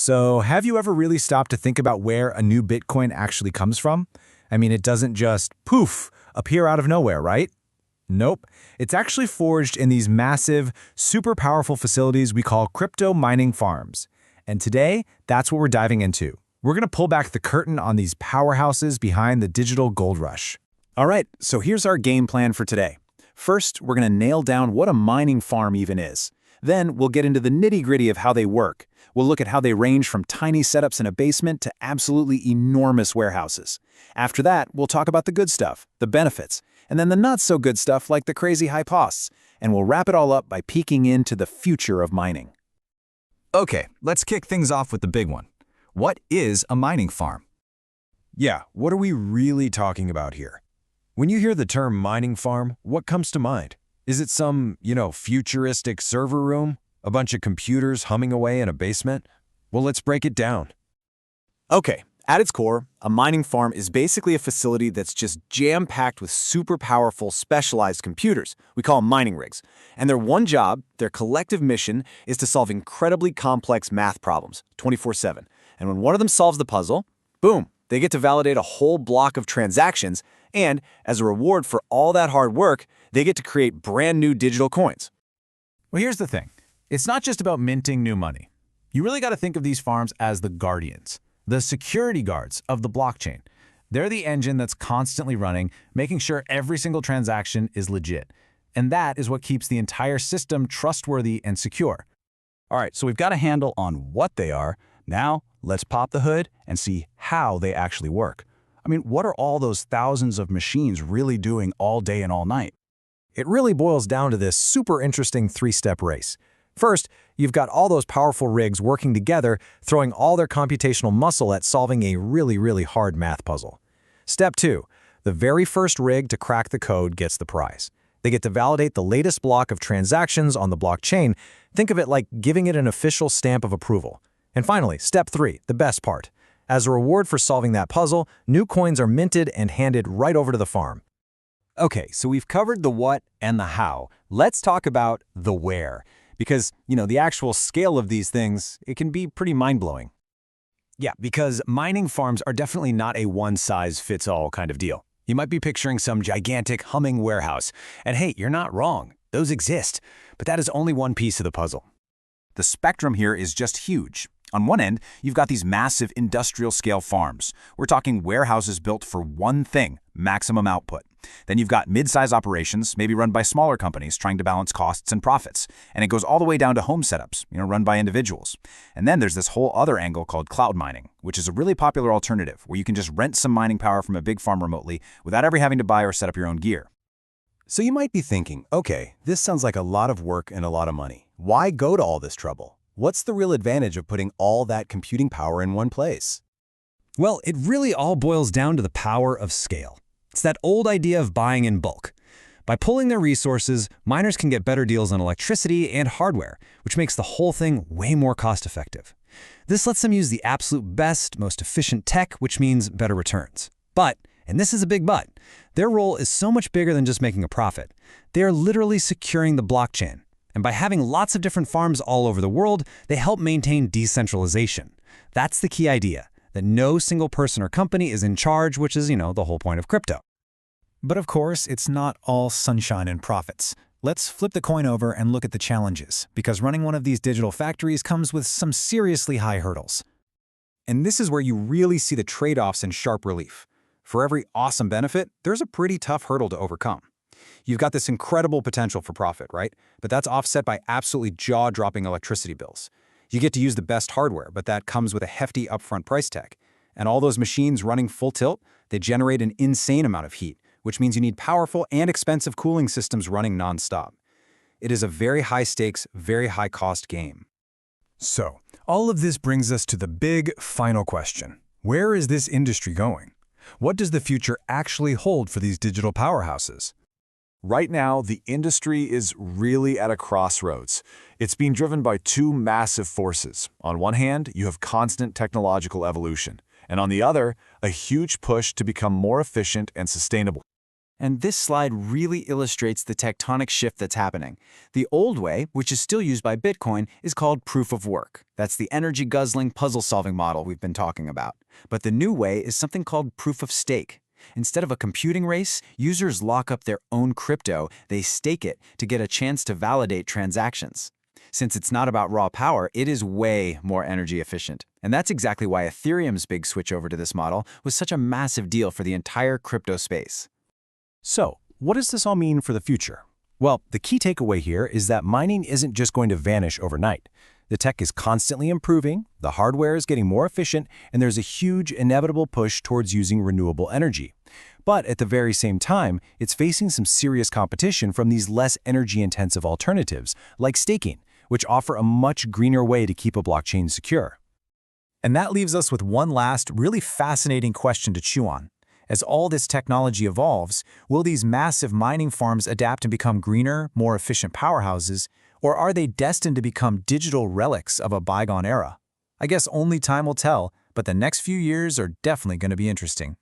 So, have you ever really stopped to think about where a new Bitcoin actually comes from? I mean, it doesn't just poof, appear out of nowhere, right? Nope. It's actually forged in these massive, super powerful facilities we call crypto mining farms. And today, that's what we're diving into. We're going to pull back the curtain on these powerhouses behind the digital gold rush. All right, so here's our game plan for today. First, we're going to nail down what a mining farm even is. Then, we'll get into the nitty-gritty of how they work. We'll look at how they range from tiny setups in a basement to absolutely enormous warehouses. After that, we'll talk about the good stuff, the benefits, and then the not-so-good stuff like the crazy high costs. And we'll wrap it all up by peeking into the future of mining. Okay, let's kick things off with the big one. What is a mining farm? Yeah, what are we really talking about here? When you hear the term mining farm, what comes to mind? Is it some, futuristic server room? A bunch of computers humming away in a basement? Well, let's break it down. Okay, at its core, a mining farm is basically a facility that's just jam-packed with super powerful, specialized computers. We call them mining rigs. And their one job, their collective mission, is to solve incredibly complex math problems, 24/7. And when one of them solves the puzzle, boom, they get to validate a whole block of transactions, and as a reward for all that hard work, they get to create brand new digital coins. Well, here's the thing. It's not just about minting new money. You really got to think of these farms as the guardians, the security guards of the blockchain. They're the engine that's constantly running, making sure every single transaction is legit. And that is what keeps the entire system trustworthy and secure. All right, so we've got a handle on what they are. Now, let's pop the hood and see how they actually work. I mean, what are all those thousands of machines really doing all day and all night? It really boils down to this super interesting three-step race. First, you've got all those powerful rigs working together, throwing all their computational muscle at solving a really hard math puzzle. Step 2, the very first rig to crack the code gets the prize. They get to validate the latest block of transactions on the blockchain. Think of it like giving it an official stamp of approval. And finally, step 3, the best part. As a reward for solving that puzzle, new coins are minted and handed right over to the farm. Okay, so we've covered the what and the how. Let's talk about the where. Because, the actual scale of these things, it can be pretty mind-blowing. Yeah, because mining farms are definitely not a one-size-fits-all kind of deal. You might be picturing some gigantic humming warehouse. And hey, you're not wrong. Those exist. But that is only one piece of the puzzle. The spectrum here is just huge. On one end, you've got these massive industrial-scale farms. We're talking warehouses built for one thing, maximum output. Then you've got mid-size operations, maybe run by smaller companies trying to balance costs and profits. And it goes all the way down to home setups, run by individuals. And then there's this whole other angle called cloud mining, which is a really popular alternative where you can just rent some mining power from a big farm remotely without ever having to buy or set up your own gear. So you might be thinking, okay, this sounds like a lot of work and a lot of money. Why go to all this trouble? What's the real advantage of putting all that computing power in one place? Well, it really all boils down to the power of scale. It's that old idea of buying in bulk. By pooling their resources, miners can get better deals on electricity and hardware, which makes the whole thing way more cost-effective. This lets them use the absolute best, most efficient tech, which means better returns. But, and this is a big but, their role is so much bigger than just making a profit. They are literally securing the blockchain. And by having lots of different farms all over the world, they help maintain decentralization. That's the key idea, that no single person or company is in charge, which is, the whole point of crypto. But of course, it's not all sunshine and profits. Let's flip the coin over and look at the challenges, because running one of these digital factories comes with some seriously high hurdles. And this is where you really see the trade-offs in sharp relief. For every awesome benefit, there's a pretty tough hurdle to overcome. You've got this incredible potential for profit, right? But that's offset by absolutely jaw-dropping electricity bills. You get to use the best hardware, but that comes with a hefty upfront price tag. And all those machines running full tilt, they generate an insane amount of heat, which means you need powerful and expensive cooling systems running nonstop. It is a very high-stakes, very high-cost game. So, all of this brings us to the big, final question. Where is this industry going? What does the future actually hold for these digital powerhouses? Right now, the industry is really at a crossroads. It's being driven by two massive forces. On one hand, you have constant technological evolution, and on the other, a huge push to become more efficient and sustainable. And this slide really illustrates the tectonic shift that's happening. The old way, which is still used by Bitcoin, is called proof of work. That's the energy-guzzling puzzle-solving model we've been talking about. But the new way is something called proof of stake. Instead of a computing race, users lock up their own crypto, they stake it to get a chance to validate transactions. Since it's not about raw power, it is way more energy efficient. And that's exactly why Ethereum's big switch over to this model was such a massive deal for the entire crypto space. So, what does this all mean for the future? Well, the key takeaway here is that mining isn't just going to vanish overnight. The tech is constantly improving, the hardware is getting more efficient, and there's a huge inevitable push towards using renewable energy. But at the very same time, it's facing some serious competition from these less energy-intensive alternatives, like staking, which offer a much greener way to keep a blockchain secure. And that leaves us with one last, really fascinating question to chew on. As all this technology evolves, will these massive mining farms adapt and become greener, more efficient powerhouses, or are they destined to become digital relics of a bygone era? I guess only time will tell, but the next few years are definitely going to be interesting.